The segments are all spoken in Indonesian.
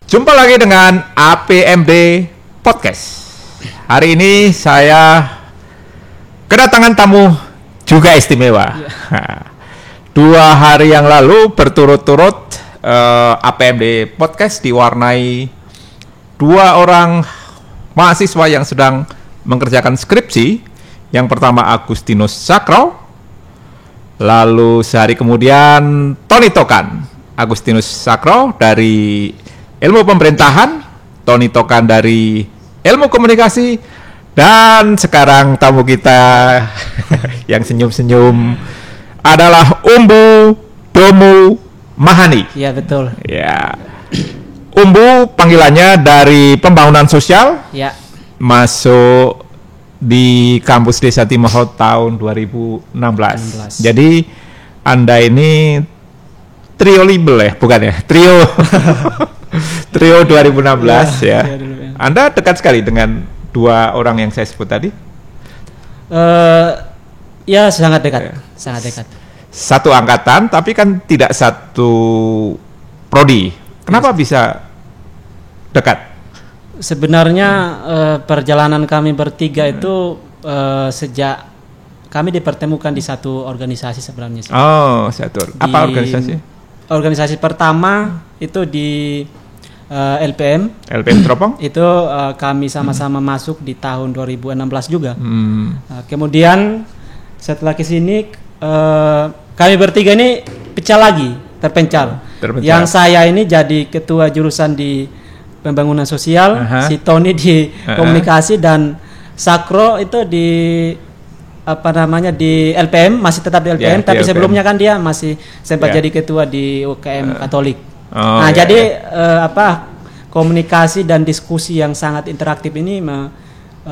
Jumpa lagi dengan APMD Podcast. Hari ini saya kedatangan tamu juga istimewa. 2 hari yang lalu berturut-turut APMD Podcast diwarnai 2 orang mahasiswa yang sedang mengerjakan skripsi. Yang pertama Agustinus Sakro, lalu sehari kemudian Tony Tokan. Agustinus Sakro dari Ilmu Pemerintahan, Tony Tokan dari Ilmu Komunikasi, dan sekarang tamu kita yang senyum-senyum adalah Umbu Domu Mahani. Iya betul. Ya, Umbu panggilannya dari Pembangunan Sosial. Ya. Masuk di kampus Desa Timoho tahun 2016. Jadi Anda ini trio label ya, bukan ya? Trio 2016 ya. Anda dekat sekali dengan 2 orang yang saya sebut tadi? Ya sangat dekat, sangat dekat. Satu angkatan, tapi kan tidak satu prodi. Kenapa bisa dekat? Sebenarnya perjalanan kami bertiga itu sejak kami dipertemukan di satu organisasi sebenarnya. Oh, satu. Apa organisasi? Organisasi pertama itu di LPM Teropong. Itu kami sama-sama masuk di tahun 2016 juga. Kemudian setelah kesini kami bertiga ini pecah lagi, terpencar. Yang saya ini jadi ketua jurusan di Pembangunan Sosial, si Tony di Komunikasi, dan Sakro itu di di LPM, masih tetap di LPM, tapi sebelumnya kan dia masih sempat jadi ketua di UKM Katolik. Jadi komunikasi dan diskusi yang sangat interaktif ini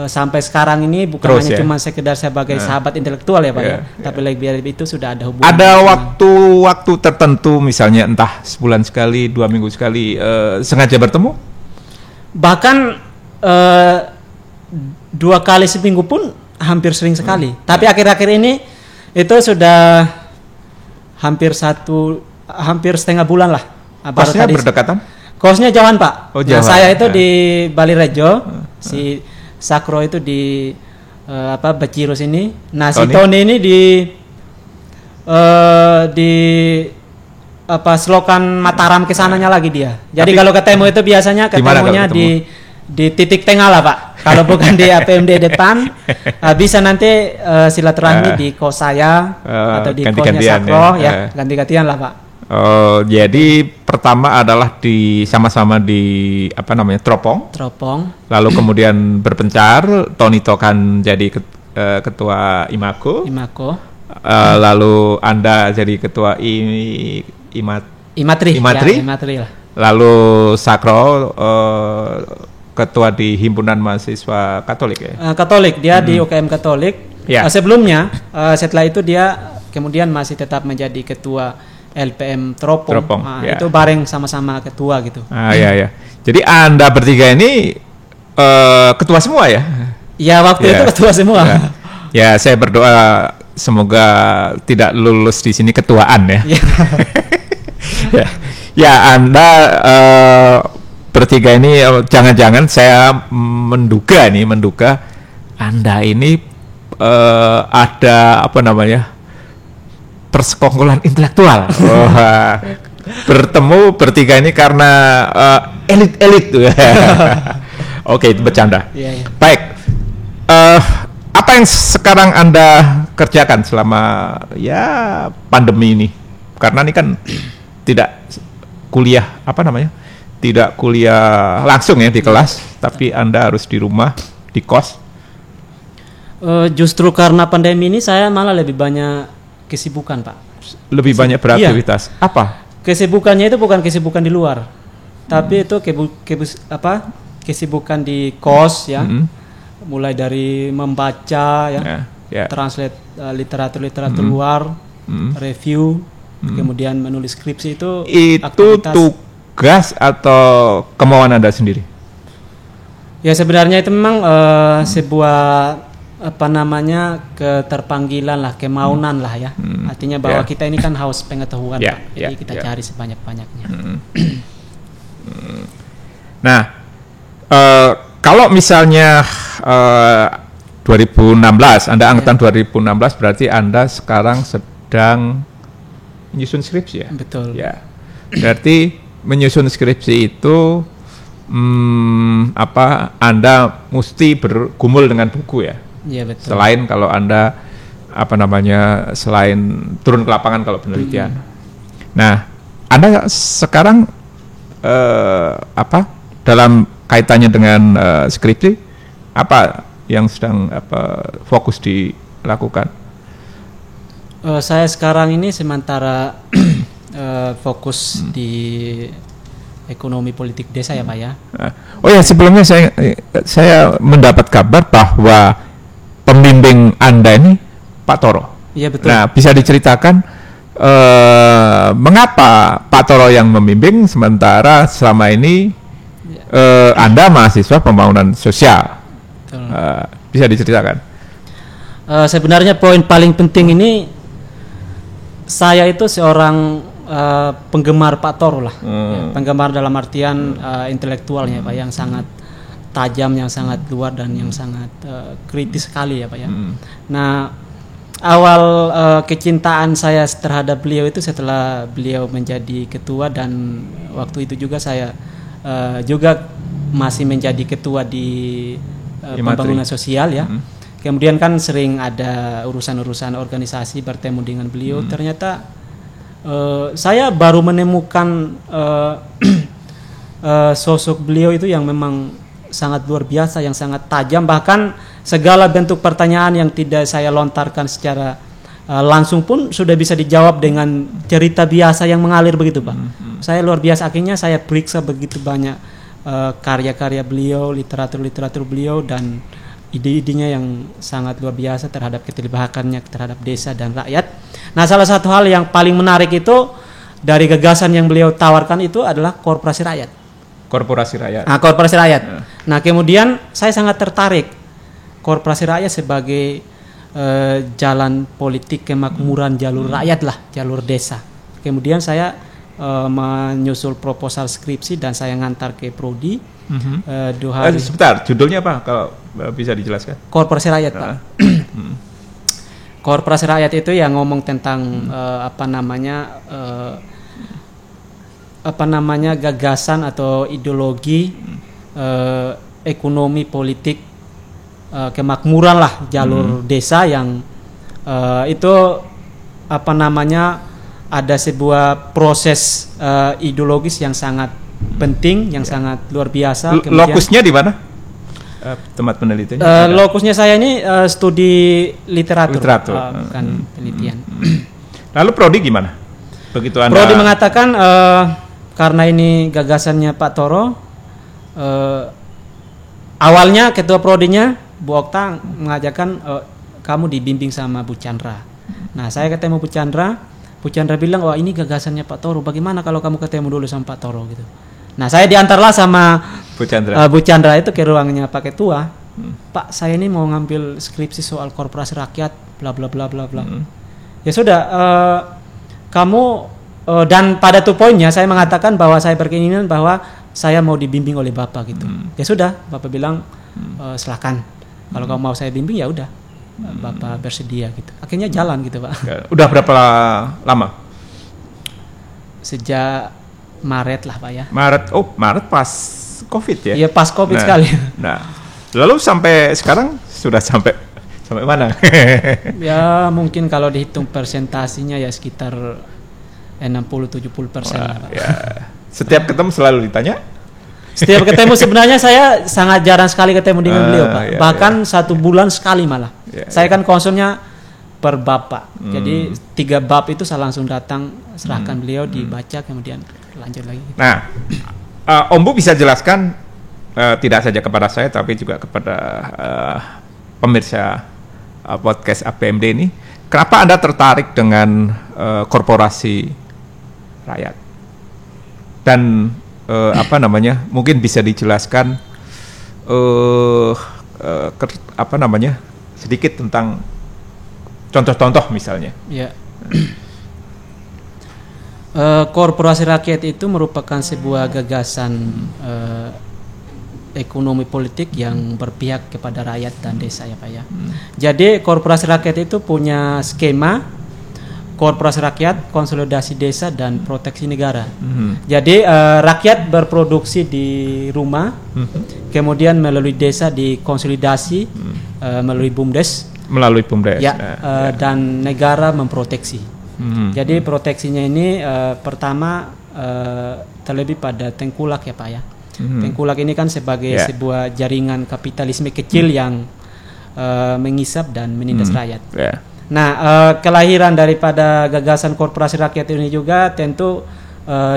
sampai sekarang ini bukan hanya cuma sekedar sebagai sahabat intelektual ya Pak tapi lebih dari itu sudah ada hubungan. Ada waktu tertentu, misalnya entah sebulan sekali, 2 minggu sekali, sengaja bertemu? Bahkan 2 kali seminggu pun hampir sering sekali. Tapi akhir-akhir ini itu sudah hampir setengah bulan lah. Kosnya berdekatan? Kosnya jauhan Pak. Jauhan. Saya itu di Balirejo, si Sakro itu di Becirus ini. Nah, si Tony ini di Selokan Mataram kesananya lagi dia. Jadi kalau ketemu itu biasanya ketemunya di titik tengah lah Pak. Kalau bukan di APMD depan, bisa nanti silaturahmi di kos saya atau di kosnya Sakro ya, ganti-gantian lah Pak. Jadi pertama adalah sama-sama di Teropong. Lalu kemudian berpencar, Tony Tokan jadi ketua Imako. Lalu Anda jadi ketua Imatri lah. Lalu Sakro ketua di Himpunan Mahasiswa Katolik ya? Katolik, dia di UKM Katolik. Sebelumnya, setelah itu dia kemudian masih tetap menjadi ketua LPM Teropong. Itu bareng sama-sama ketua gitu. Iya. Jadi Anda bertiga ini ketua semua ya? Ya, waktu itu ketua semua. Ya, saya berdoa semoga tidak lulus di sini ketuaan ya. Ya, Anda bertiga ini jangan-jangan saya menduga Anda ini ada persekongkolan intelektual. Bertemu bertiga ini karena elit-elit tuh. Oke, itu bercanda. Baik. Apa yang sekarang Anda kerjakan selama pandemi ini? Karena ini kan tidak kuliah tidak kuliah langsung ya di kelas, tapi Anda harus di rumah, di kos. Justru karena pandemi ini saya malah lebih banyak kesibukan Pak. Lebih banyak beraktivitas. Iya. Apa? Kesibukannya itu bukan kesibukan di luar, tapi itu kesibukan di kos ya. Mulai dari membaca translate literatur luar, review, kemudian menulis skripsi itu aktivitas. Tugas atau kemauan Anda sendiri? Ya sebenarnya itu memang sebuah keterpanggilan lah, kemauan lah ya. Artinya bahwa kita ini kan haus pengetahuan Pak. Jadi kita cari sebanyak-banyaknya. Nah, kalau misalnya 2016, Anda angkatan 2016, berarti Anda sekarang sedang menyusun skripsi ya? Betul. Ya. Berarti menyusun skripsi itu Anda mesti bergumul dengan buku ya? Iya, betul. Selain kalau Anda selain turun ke lapangan kalau penelitian. Nah, Anda sekarang dalam kaitannya dengan skripsi apa yang sedang fokus dilakukan? Saya sekarang ini sementara fokus di ekonomi politik desa ya Pak ya. Oh ya, sebelumnya saya mendapat kabar bahwa pembimbing Anda ini Pak Toro. Iya, betul. Nah, bisa diceritakan mengapa Pak Toro yang membimbing sementara selama ini Anda mahasiswa pembangunan sosial? Bisa diceritakan? Sebenarnya poin paling penting ini, saya itu seorang penggemar Pak Toro lah. Ya, penggemar dalam artian intelektualnya Pak, yang sangat tajam, yang sangat luar dan yang sangat kritis sekali ya Pak ya. Nah, awal kecintaan saya terhadap beliau itu setelah beliau menjadi ketua, dan waktu itu juga saya juga masih menjadi ketua di pembangunan sosial ya. Kemudian kan sering ada urusan-urusan organisasi bertemu dengan beliau. Ternyata saya baru menemukan sosok beliau itu yang memang sangat luar biasa, yang sangat tajam. Bahkan segala bentuk pertanyaan yang tidak saya lontarkan secara langsung pun sudah bisa dijawab dengan cerita biasa yang mengalir begitu Pak. Saya luar biasa, akhirnya saya periksa begitu banyak karya-karya beliau, literatur beliau, dan ide-idenya yang sangat luar biasa terhadap keterlibatannya terhadap desa dan rakyat. Nah, salah satu hal yang paling menarik itu dari gagasan yang beliau tawarkan itu adalah korporasi rakyat. Korporasi rakyat. Nah, korporasi rakyat. Nah, kemudian saya sangat tertarik korporasi rakyat sebagai jalan politik kemakmuran jalur rakyat lah, jalur desa. Kemudian saya menyusul proposal skripsi dan saya ngantar ke prodi. 2 hari. Sebentar, judulnya apa kalau bisa dijelaskan? Korporasi rakyat Pak. Korporasi rakyat itu yang ngomong tentang gagasan atau ideologi ekonomi politik kemakmuran lah jalur desa, yang itu ada sebuah proses ideologis yang sangat penting, yang sangat luar biasa. Lokusnya di mana? Tempat penelitian? Lokusnya saya ini studi literatur. Bukan penelitian. Lalu prodi gimana? Begitu Anda... Prodi mengatakan karena ini gagasannya Pak Toro, awalnya ketua prodinya Bu Okta mengajarkan kamu dibimbing sama Bu Chandra. Nah, saya ketemu Bu Chandra bilang, wah ini gagasannya Pak Toro, bagaimana kalau kamu ketemu dulu sama Pak Toro gitu. Nah, saya diantarlah sama Bu Chandra itu ke ruangnya Pak Ketua. Pak, saya ini mau ngambil skripsi soal korporasi rakyat, bla bla bla bla bla. Ya sudah, kamu dan pada tuh poinnya saya mengatakan bahwa saya berkeinginan bahwa saya mau dibimbing oleh Bapak gitu. Ya sudah, Bapak bilang silakan. Kalau kamu mau saya bimbing ya udah, Bapak bersedia gitu. Akhirnya jalan gitu Pak. Udah berapa lama? Sejak Maret lah Pak ya. Maret pas COVID ya? Iya, pas COVID sekali. Nah, lalu sampai sekarang sudah sampai mana? Ya mungkin kalau dihitung persentasinya ya sekitar 60-70% lah Pak. Ya. Setiap ketemu selalu ditanya? Setiap ketemu sebenarnya saya sangat jarang sekali ketemu dengan beliau Pak. Ya, bahkan 1 bulan sekali malah. Saya kan konsulnya per bab Pak. Jadi 3 bab itu saya langsung datang, serahkan beliau, dibaca, kemudian lanjut lagi. Nah, Om Bu bisa jelaskan tidak saja kepada saya tapi juga kepada pemirsa podcast APMD ini, kenapa Anda tertarik dengan korporasi rakyat? Dan mungkin bisa dijelaskan sedikit tentang contoh-contoh misalnya. Ya. Korporasi rakyat itu merupakan sebuah gagasan ekonomi politik yang berpihak kepada rakyat dan desa ya Pak ya. Jadi korporasi rakyat itu punya skema korporasi rakyat, konsolidasi desa dan proteksi negara. Jadi rakyat berproduksi di rumah, kemudian melalui desa dikonsolidasi melalui BUMDes. Melalui BUMDes. Ya, dan negara memproteksi. Jadi proteksinya ini pertama terlebih pada tengkulak ya Pak ya. Tengkulak ini kan sebagai sebuah jaringan kapitalisme kecil yang mengisap dan menindas rakyat. Nah, kelahiran daripada gagasan korporasi rakyat ini juga tentu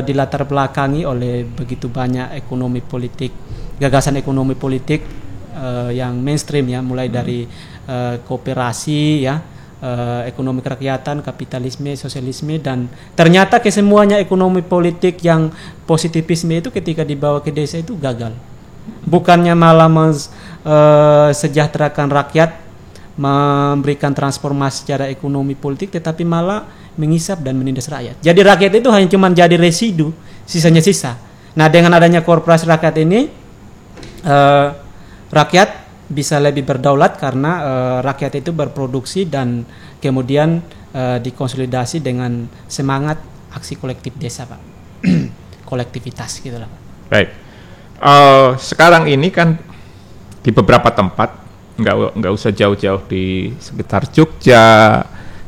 dilatar belakangi oleh begitu banyak ekonomi politik, gagasan ekonomi politik yang mainstream ya, mulai dari kooperasi ya, ekonomi kerakyatan, kapitalisme, sosialisme, dan ternyata kesemuanya ekonomi politik yang positivisme itu ketika dibawa ke desa itu gagal. Bukannya malah mensejahterakan rakyat, memberikan transformasi secara ekonomi politik, tetapi malah mengisap dan menindas rakyat. Jadi rakyat itu hanya cuma jadi residu, sisanya sisa. Nah, dengan adanya korporasi rakyat ini, rakyat bisa lebih berdaulat karena rakyat itu berproduksi dan kemudian dikonsolidasi dengan semangat aksi kolektif desa, Pak. Kolektivitas gitu lah, Pak. Baik. Sekarang ini kan di beberapa tempat, nggak usah jauh-jauh di sekitar Jogja,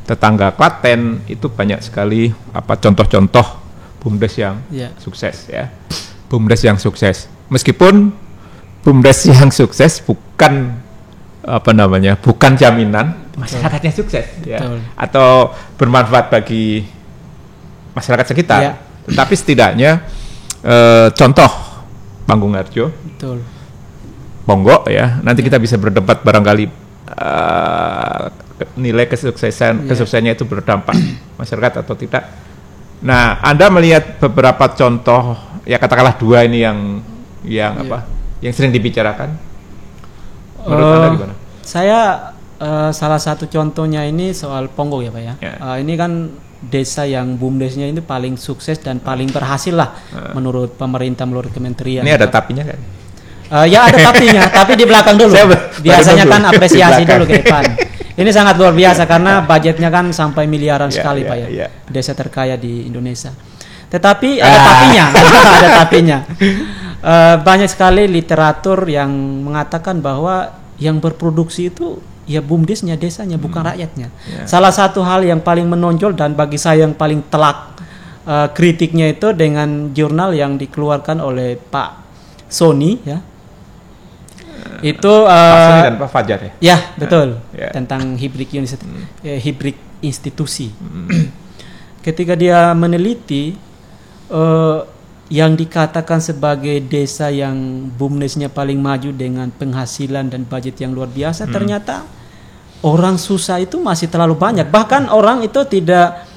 tetangga Klaten, itu banyak sekali contoh-contoh BUMDes yang sukses ya. BUMDes yang sukses. Meskipun BUMDes yang sukses bukan bukan jaminan masyarakatnya sukses ya, atau bermanfaat bagi masyarakat sekitar. Tetapi setidaknya contoh Panggung Harjo, Ponggok ya, nanti kita bisa berdebat barangkali nilai kesuksesannya itu berdampak masyarakat atau tidak. Nah, Anda melihat beberapa contoh, ya katakanlah dua ini yang sering dibicarakan. Menurut Anda gimana? Saya salah satu contohnya ini soal Ponggok ya Pak ya. Ini kan desa yang BUMDesnya ini paling sukses dan paling berhasil lah menurut pemerintah, menurut kementerian. Ini ada tapinya kan? Ya ada tapi di belakang dulu. Biasanya kan apresiasi dulu ke depan. Ini sangat luar biasa karena budgetnya kan sampai miliaran sekali Pak ya. Desa terkaya di Indonesia. Tetapi ada tapinya, ada tapinya. Banyak sekali literatur yang mengatakan bahwa yang berproduksi itu ya BUMDesnya, desanya, bukan rakyatnya. Salah satu hal yang paling menonjol dan bagi saya yang paling telak kritiknya itu dengan jurnal yang dikeluarkan oleh Pak Sony ya. Itu Pak Sony dan Pak Fajar ya? Ya, betul. Tentang hibrid institusi. Ketika dia meneliti yang dikatakan sebagai desa yang BUMDesnya paling maju dengan penghasilan dan budget yang luar biasa, ternyata orang susah itu masih terlalu banyak. Bahkan orang itu tidak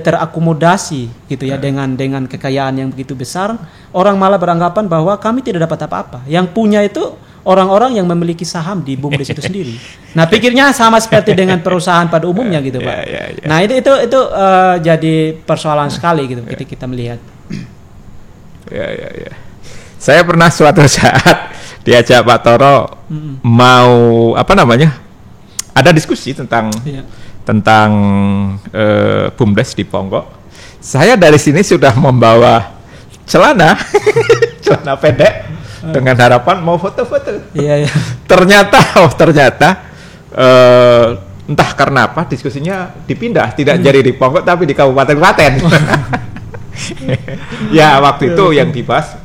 terakomodasi gitu ya dengan kekayaan yang begitu besar. Orang malah beranggapan bahwa kami tidak dapat apa-apa. Yang punya itu orang-orang yang memiliki saham di BUMDes itu sendiri. Nah, pikirnya sama seperti dengan perusahaan pada umumnya gitu Pak. Nah, itu jadi persoalan sekali gitu ketika kita melihat. Ya. Saya pernah suatu saat diajak Pak Toro mau ada diskusi tentang BUMDes di Ponggok. Saya dari sini sudah membawa celana pendek dengan harapan mau foto-foto. Ternyata entah karena apa diskusinya dipindah, tidak jadi di Ponggok tapi di Kabupaten Klaten. Ya, waktu itu yang dibahas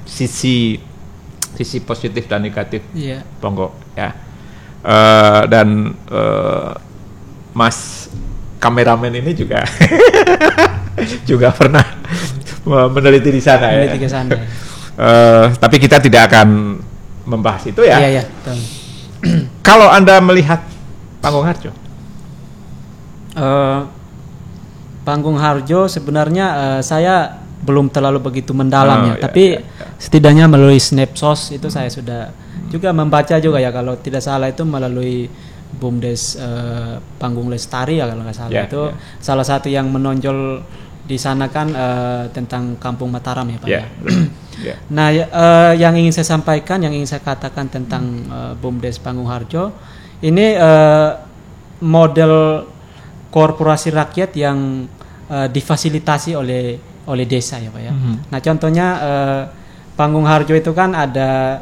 sisi positif dan negatif Ponggok ya. Dan Mas kameramen ini juga pernah meneliti di sana ya. Tapi kita tidak akan membahas itu ya. Iya. Kalau Anda melihat Panggung Harjo, Panggung Harjo sebenarnya saya belum terlalu begitu mendalam tapi setidaknya melalui Snapsos itu saya sudah juga membaca juga ya, kalau tidak salah itu melalui BUMDes Panggung Lestari ya kalau nggak salah itu salah satu yang menonjol di sana kan tentang Kampung Mataram ya Pak. Yeah. Nah, yang ingin saya sampaikan, yang ingin saya katakan tentang BUMDes Panggung Harjo ini model korporasi rakyat yang difasilitasi oleh desa ya Pak ya. Nah contohnya Panggung Harjo itu kan ada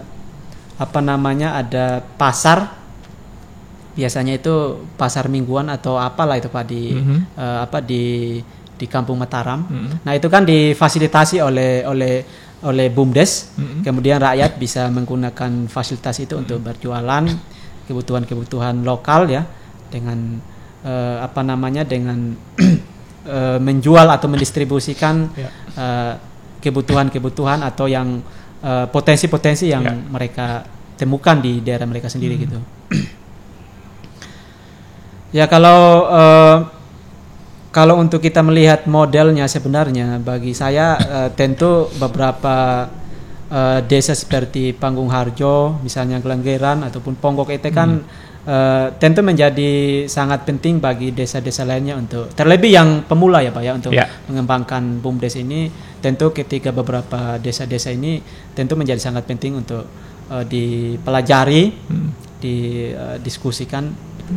ada pasar, biasanya itu pasar mingguan atau apalah itu Pak di Kampung Mataram. Nah itu kan difasilitasi oleh BUMDes. Kemudian rakyat bisa menggunakan fasilitas itu untuk berjualan kebutuhan lokal ya, dengan dengan menjual atau mendistribusikan kebutuhan atau yang potensi-potensi yang mereka temukan di daerah mereka sendiri gitu. Ya kalau untuk kita melihat modelnya sebenarnya bagi saya tentu beberapa desa seperti Panggung Harjo, misalnya Gelenggeran ataupun Ponggok itu kan tentu menjadi sangat penting bagi desa-desa lainnya untuk terlebih yang pemula ya Pak ya untuk mengembangkan BUMDes ini. Tentu ketika beberapa desa-desa ini tentu menjadi sangat penting untuk dipelajari, didiskusikan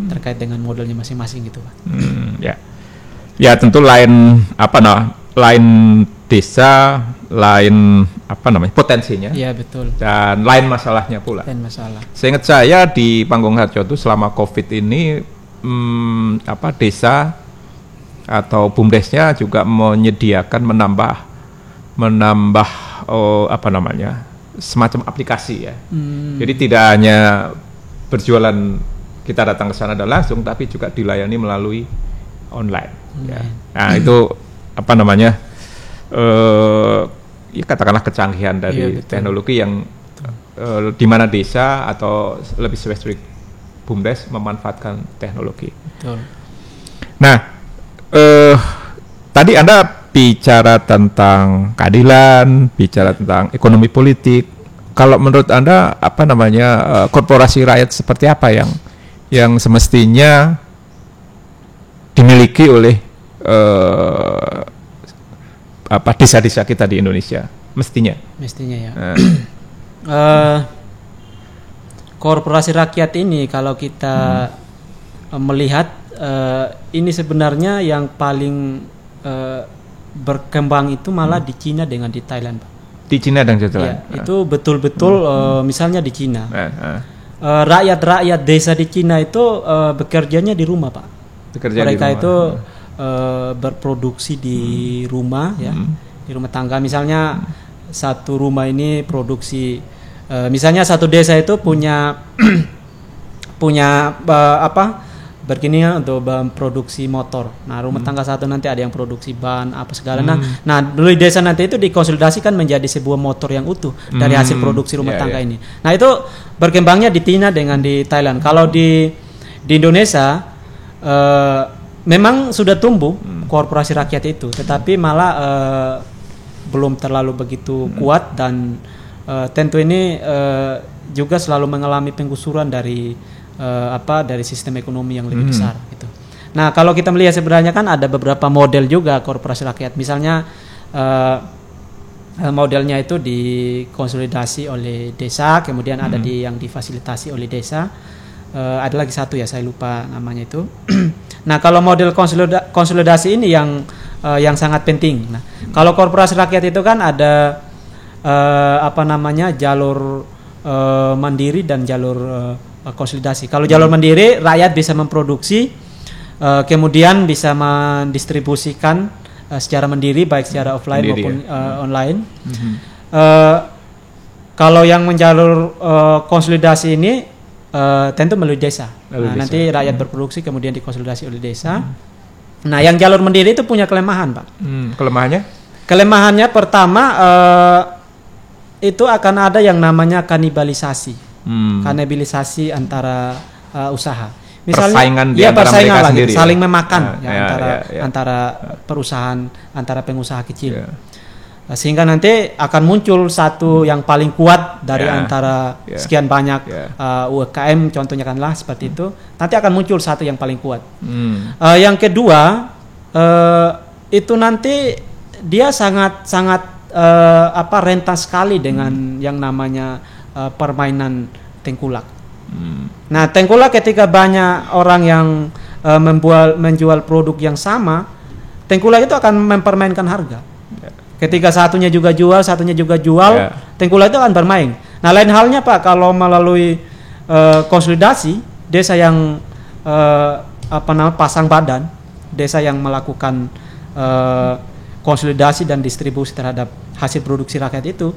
terkait dengan modelnya masing-masing gitu Pak. Ya tentu lain desa, lain potensinya. Iya betul. Dan lain masalahnya pula. Lain masalah. Seingat saya di Panggung Harjo itu selama COVID ini desa atau BUMDesnya juga menyediakan menambah semacam aplikasi ya. Jadi tidak hanya berjualan kita datang ke sana dan langsung, tapi juga dilayani melalui online. Ya. Nah itu ya katakanlah kecanggihan dari teknologi yang di mana desa atau lebih spesifik BUMDes memanfaatkan teknologi. Betul. Nah, tadi Anda bicara tentang keadilan, bicara tentang ekonomi politik. Kalau menurut Anda korporasi rakyat seperti apa yang semestinya dimiliki oleh desa-desa kita di Indonesia mestinya ya. Korporasi rakyat ini kalau kita melihat ini sebenarnya yang paling berkembang itu malah di Cina dengan di Thailand Pak. Di Cina dan di Thailand. Ya, itu betul-betul misalnya di Cina rakyat desa di Cina itu bekerjanya di rumah Pak. Mereka itu berproduksi di rumah ya, di rumah tangga. Misalnya satu rumah ini produksi, misalnya satu desa itu punya berkinian untuk memproduksi motor. Nah rumah tangga satu nanti ada yang produksi ban apa segala. Nah dulu desa nanti itu dikonsolidasikan menjadi sebuah motor yang utuh dari hasil produksi rumah tangga ini. Nah itu berkembangnya di China dengan di Thailand. Kalau di Indonesia memang sudah tumbuh korporasi rakyat itu, tetapi malah belum terlalu begitu kuat dan tentu ini juga selalu mengalami penggusuran dari sistem ekonomi yang lebih besar gitu. Nah kalau kita melihat sebenarnya kan ada beberapa model juga korporasi rakyat. Misalnya modelnya itu dikonsolidasi oleh desa, kemudian ada yang difasilitasi oleh desa. Ada lagi satu ya saya lupa namanya itu. Nah kalau model konsolidasi ini yang sangat penting. Nah kalau korporasi rakyat itu kan ada jalur mandiri dan jalur konsolidasi. Kalau jalur mandiri rakyat bisa memproduksi, kemudian bisa mendistribusikan secara mandiri baik secara offline maupun online. Kalau yang menjalur konsolidasi ini tentu melalui desa. Nanti rakyat berproduksi kemudian dikonsolidasi oleh desa. Nah yang jalur mandiri itu punya kelemahan Pak. Kelemahannya? Kelemahannya pertama itu akan ada yang namanya kanibalisasi. Kanibalisasi antara usaha. Misalnya persaingan lagi, saling memakan antara perusahaan, antara pengusaha kecil. Sehingga nanti akan muncul satu yang paling kuat dari antara sekian banyak UMKM contohnya kanlah seperti itu. Nanti akan muncul satu yang paling kuat. Yang kedua itu nanti dia sangat rentan sekali dengan yang namanya permainan tengkulak. Nah, tengkulak ketika banyak orang yang menjual produk yang sama, tengkulak itu akan mempermainkan harga. Ketika satunya juga jual, tengkulak itu akan bermain. Nah, lain halnya Pak, kalau melalui konsolidasi, desa yang pasang badan, desa yang melakukan konsolidasi dan distribusi terhadap hasil produksi rakyat itu,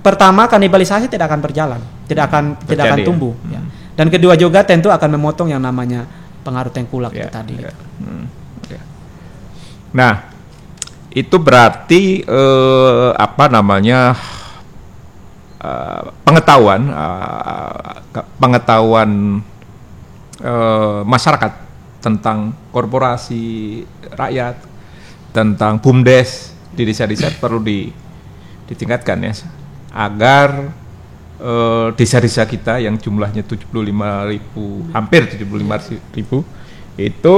pertama kanibalisasi tidak akan berjalan, tidak akan tumbuh. Ya. Dan kedua juga tentu akan memotong yang namanya pengaruh tengkulak itu tadi. Nah, itu berarti pengetahuan masyarakat tentang korporasi rakyat, tentang BUMDes di desa-desa perlu ditingkatkan ya, agar desa-desa kita yang jumlahnya 75.000, hampir 75.000 itu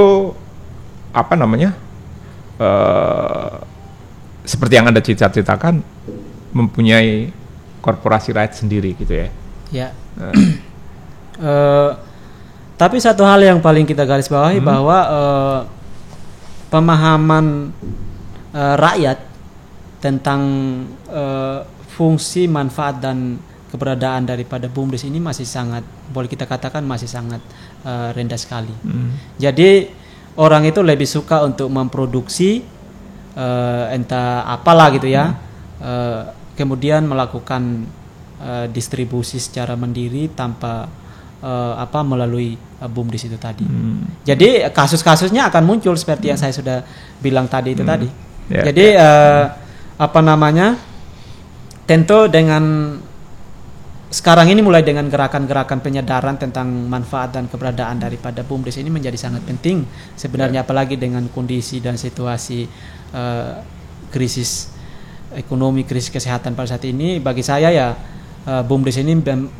seperti yang Anda ceritakan, mempunyai korporasi rakyat sendiri gitu ya. Ya. Tapi satu hal yang paling kita garis bawahi bahwa pemahaman rakyat tentang fungsi, manfaat dan keberadaan daripada BUMDes ini masih sangat, boleh kita katakan masih sangat rendah sekali. Jadi orang itu lebih suka untuk memproduksi entah apalah gitu ya, kemudian melakukan distribusi secara mandiri tanpa melalui BUMDes itu tadi. Jadi kasus-kasusnya akan muncul seperti yang saya sudah bilang tadi itu tadi. Jadi tentu dengan sekarang ini mulai dengan gerakan-gerakan penyadaran tentang manfaat dan keberadaan daripada BUMDes ini menjadi sangat penting sebenarnya, apalagi dengan kondisi dan situasi krisis ekonomi, krisis kesehatan pada saat ini. Bagi saya ya BUMDes ini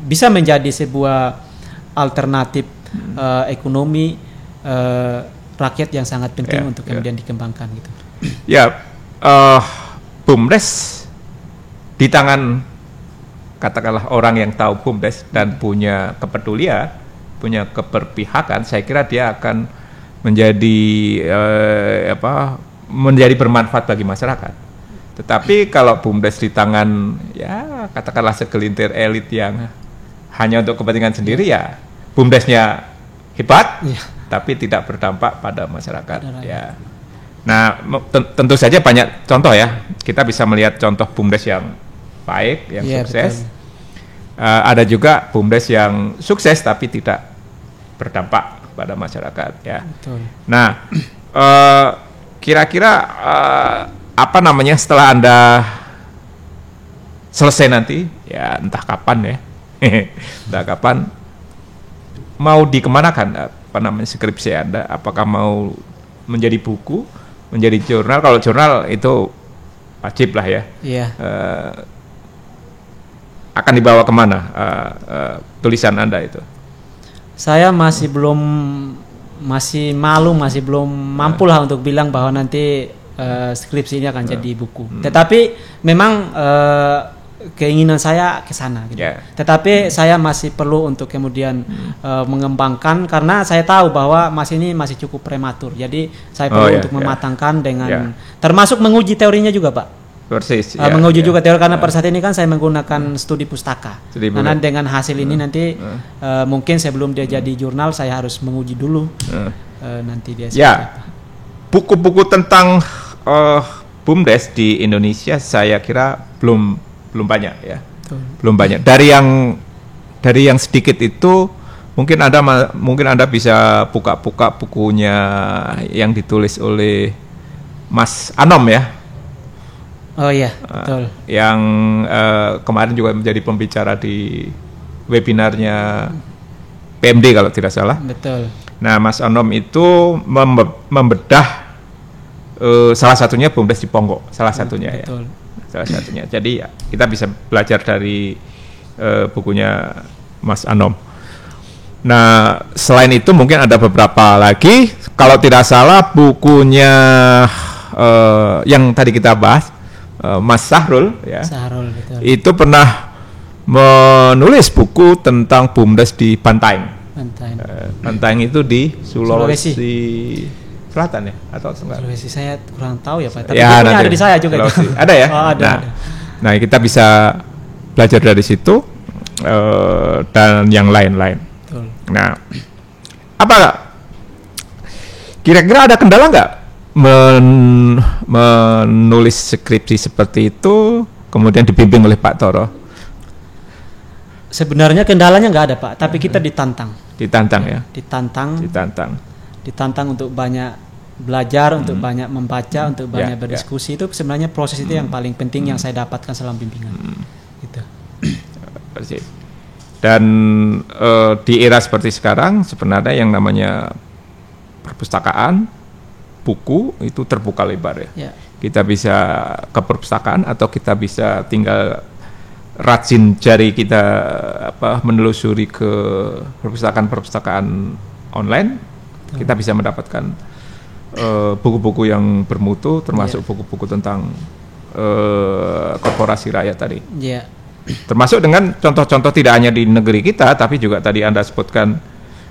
bisa menjadi sebuah alternatif ekonomi rakyat yang sangat penting untuk kemudian dikembangkan gitu. Ya, BUMDes di tangan katakanlah orang yang tahu BUMDes dan punya kepedulian, punya keberpihakan, saya kira dia akan menjadi bermanfaat bagi masyarakat. Tetapi kalau BUMDes di tangan ya katakanlah segelintir elit yang hanya untuk kepentingan sendiri, ya BUMDesnya hebat, tapi tidak berdampak pada masyarakat. Ya. Nah, tentu saja banyak contoh ya. Kita bisa melihat contoh BUMDes yang baik, yang sukses. Ada juga BUMDes yang sukses tapi tidak berdampak pada masyarakat. Ya. Betul. Nah, kira-kira setelah Anda selesai nanti, ya entah kapan ya, entah kapan, mau dikemanakan skripsi Anda? Apakah mau menjadi buku, menjadi jurnal? Kalau jurnal itu wajib lah ya. Iya. Akan dibawa kemana tulisan Anda itu? Saya masih malu, masih belum mampu lah untuk bilang bahwa nanti skripsi ini akan jadi buku. Tetapi memang keinginan saya ke sana gitu. Tetapi saya masih perlu untuk kemudian mengembangkan, karena saya tahu bahwa ini masih cukup prematur. Jadi saya perlu untuk mematangkan dengan termasuk menguji teorinya juga, Pak. Persis. Menguji juga teori, karena pada saat ini kan saya menggunakan studi pustaka. Karena dengan hasil ini nanti mungkin sebelum dia jadi jurnal saya harus menguji dulu nanti dia. Buku-buku tentang BUMDes di Indonesia saya kira belum banyak ya. Belum banyak. Dari yang sedikit itu mungkin Anda bisa buka bukunya yang ditulis oleh Mas Anom ya. Oh iya, betul. Yang kemarin juga menjadi pembicara di webinarnya PMD kalau tidak salah. Betul. Nah, Mas Anom itu membedah salah satunya BUMDes di Ponggok, salah satunya betul. Salah satunya. Jadi ya, kita bisa belajar dari bukunya Mas Anom. Nah, selain itu mungkin ada beberapa lagi. Kalau tidak salah bukunya yang tadi kita bahas, Mas Sahrul ya. Sahrul, betul. Itu pernah menulis buku tentang BUMDes di Bantaeng. Bantaeng itu di Sulawesi Selatan ya atau enggak? Sulawesi saya kurang tahu ya Pak. Tapi ya, bukunya ada di saya juga. Ada ya? Oh, ada. Nah, kita bisa belajar dari situ dan yang lain-lain. Nah, apa kira-kira ada kendala nggak menulis skripsi seperti itu kemudian dibimbing oleh Pak Toro? Sebenarnya kendalanya nggak ada Pak, tapi kita ditantang. Ya. Ditantang untuk banyak belajar, untuk banyak membaca, untuk banyak berdiskusi. Itu sebenarnya proses itu yang paling penting yang saya dapatkan selama bimbingan. Gitu. Dan di era seperti sekarang sebenarnya yang namanya perpustakaan, buku itu terbuka lebar ya. Kita bisa ke perpustakaan atau kita bisa tinggal rajin jari kita menelusuri ke perpustakaan online. Kita bisa mendapatkan buku-buku yang bermutu, termasuk buku-buku tentang korporasi rakyat tadi. Termasuk dengan contoh-contoh tidak hanya di negeri kita, tapi juga tadi Anda sebutkan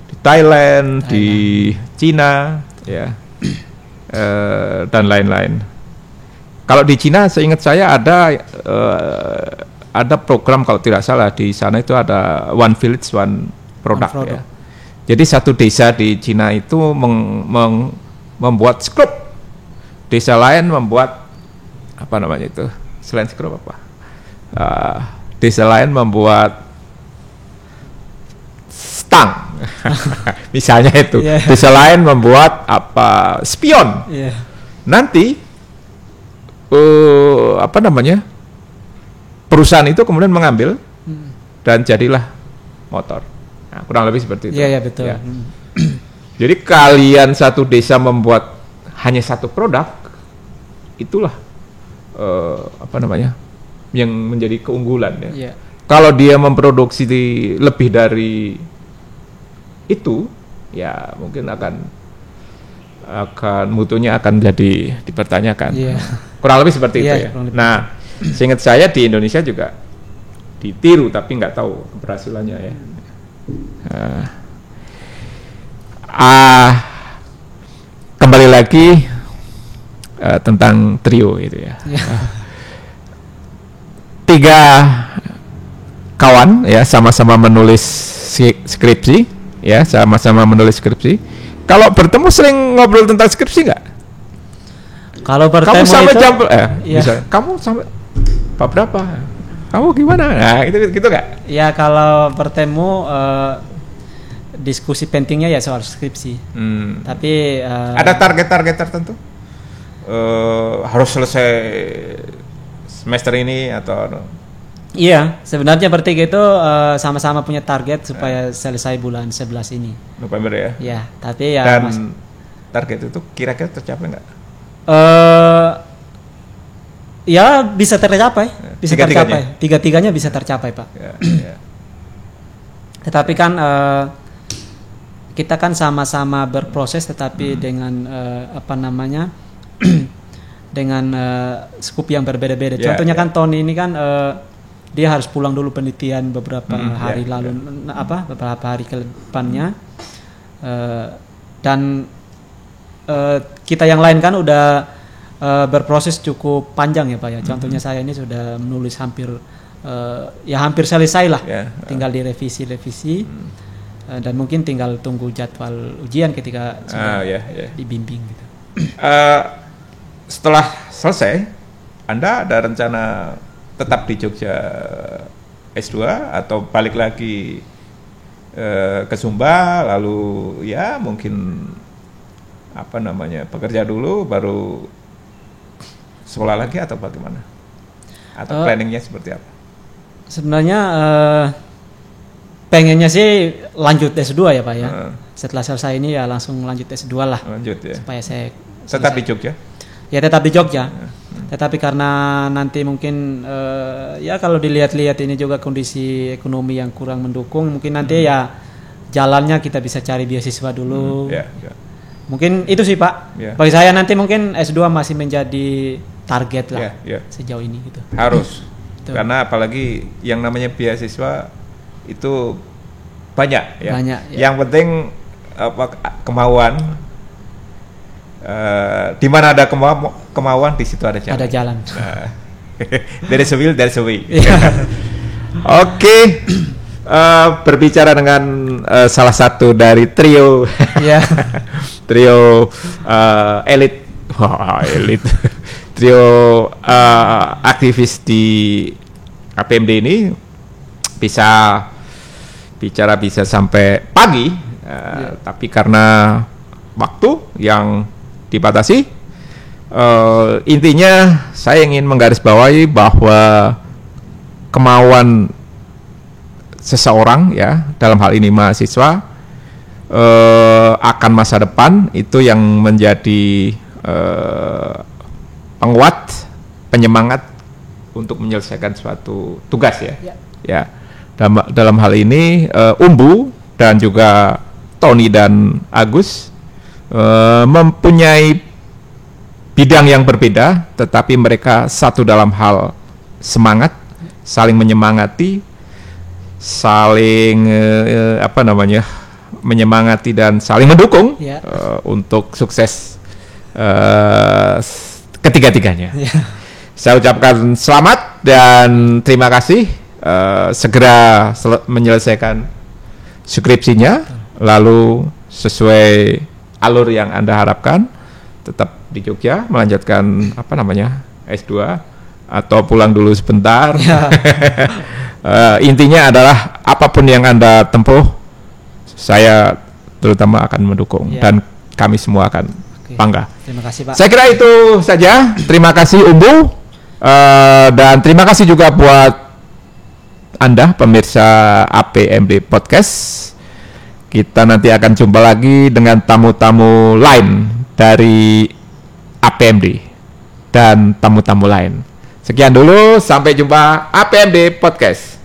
di Thailand, di Cina, ya, dan lain-lain. Kalau di Cina, seingat saya ada program kalau tidak salah di sana itu ada One Village One Product. Ya. Jadi satu desa di Cina itu membuat skrup, desa lain membuat apa namanya itu selain skrup apa? Desa lain membuat stang, misalnya itu. Desa lain membuat apa spion. Nanti apa namanya perusahaan itu kemudian mengambil dan jadilah motor. Nah, kurang lebih seperti itu. Iya betul. Ya. Jadi kalian satu desa membuat hanya satu produk, itulah apa namanya yang menjadi keunggulan ya. Kalau dia memproduksi lebih dari itu, ya mungkin akan mutunya akan jadi dipertanyakan. Kurang lebih seperti itu ya. Nah, seingat saya di Indonesia juga ditiru tapi nggak tahu keberhasilannya ya. Kembali lagi tentang trio itu ya. 3 kawan ya sama-sama menulis skripsi ya, sama-sama menulis skripsi. Kalau bertemu sering ngobrol tentang skripsi nggak? Kalau bertemu kamu sampai itu, jam misalnya, kamu sampai bab berapa? Kamu gimana? Nah, gitu nggak? Ya kalau bertemu diskusi pentingnya ya soal skripsi. Tapi ada target-target tertentu? Harus selesai semester ini atau? Iya, sebenarnya bertiga itu sama-sama punya target supaya selesai bulan 11 ini. November ya? Ya, tapi ya. Dan target itu kira-kira tercapai nggak? Ya bisa tercapai, bisa tercapai. Tiga-tiganya bisa tercapai Pak. Tetapi kan kita kan sama-sama berproses, tetapi dengan apa namanya dengan skup yang berbeda-beda. Contohnya kan Tony ini kan dia harus pulang dulu penelitian beberapa hari lalu, beberapa hari ke depannya, dan kita yang lain kan udah berproses cukup panjang ya Pak ya. Contohnya saya ini sudah menulis hampir selesai lah, tinggal direvisi dan mungkin tinggal tunggu jadwal ujian ketika dibimbing gitu. Setelah selesai, Anda ada rencana tetap di Jogja S2 atau balik lagi ke Sumba, lalu ya mungkin apa namanya bekerja dulu baru sekolah lagi atau bagaimana? Atau planningnya seperti apa? Sebenarnya pengennya sih lanjut S2 ya Pak ya. Setelah selesai ini ya langsung lanjut S2 lah. Lanjut ya. Supaya saya tetap di Jogja? Ya tetap di Jogja. Tetapi karena nanti mungkin ya kalau dilihat-lihat ini juga kondisi ekonomi yang kurang mendukung, mungkin nanti ya jalannya kita bisa cari beasiswa dulu. Mungkin itu sih Pak. Bagi saya nanti mungkin S2 masih menjadi target lah sejauh ini gitu. Harus. Karena apalagi yang namanya beasiswa itu banyak ya. Yang penting kemauan. Di mana ada kemauan di situ ada jalan. Ada jalan. There is a will, there is a way. Oke. Berbicara dengan salah satu dari trio trio elit trio aktivis di APMD ini bisa sampai pagi, tapi karena waktu yang dibatasi, intinya saya ingin menggarisbawahi bahwa kemauan seseorang ya, dalam hal ini mahasiswa, akan masa depan itu yang menjadi penguat, penyemangat untuk menyelesaikan suatu tugas ya. Dalam hal ini Umbu dan juga Tony dan Agus mempunyai bidang yang berbeda, tetapi mereka satu dalam hal semangat, saling menyemangati, saling menyemangati dan saling mendukung untuk sukses ketiga-tiganya. Saya ucapkan selamat dan terima kasih, segera menyelesaikan skripsinya, lalu sesuai alur yang Anda harapkan, tetap di Jogja melanjutkan S2 atau pulang dulu sebentar. Intinya adalah apapun yang Anda tempuh, saya terutama akan mendukung dan kami semua akan bangga. Terima kasih, Pak. Saya kira itu saja. Terima kasih Umbu, dan terima kasih juga buat Anda pemirsa APMD Podcast. Kita nanti akan jumpa lagi dengan tamu-tamu lain dari APMD dan tamu-tamu lain. Sekian dulu, sampai jumpa APMD Podcast.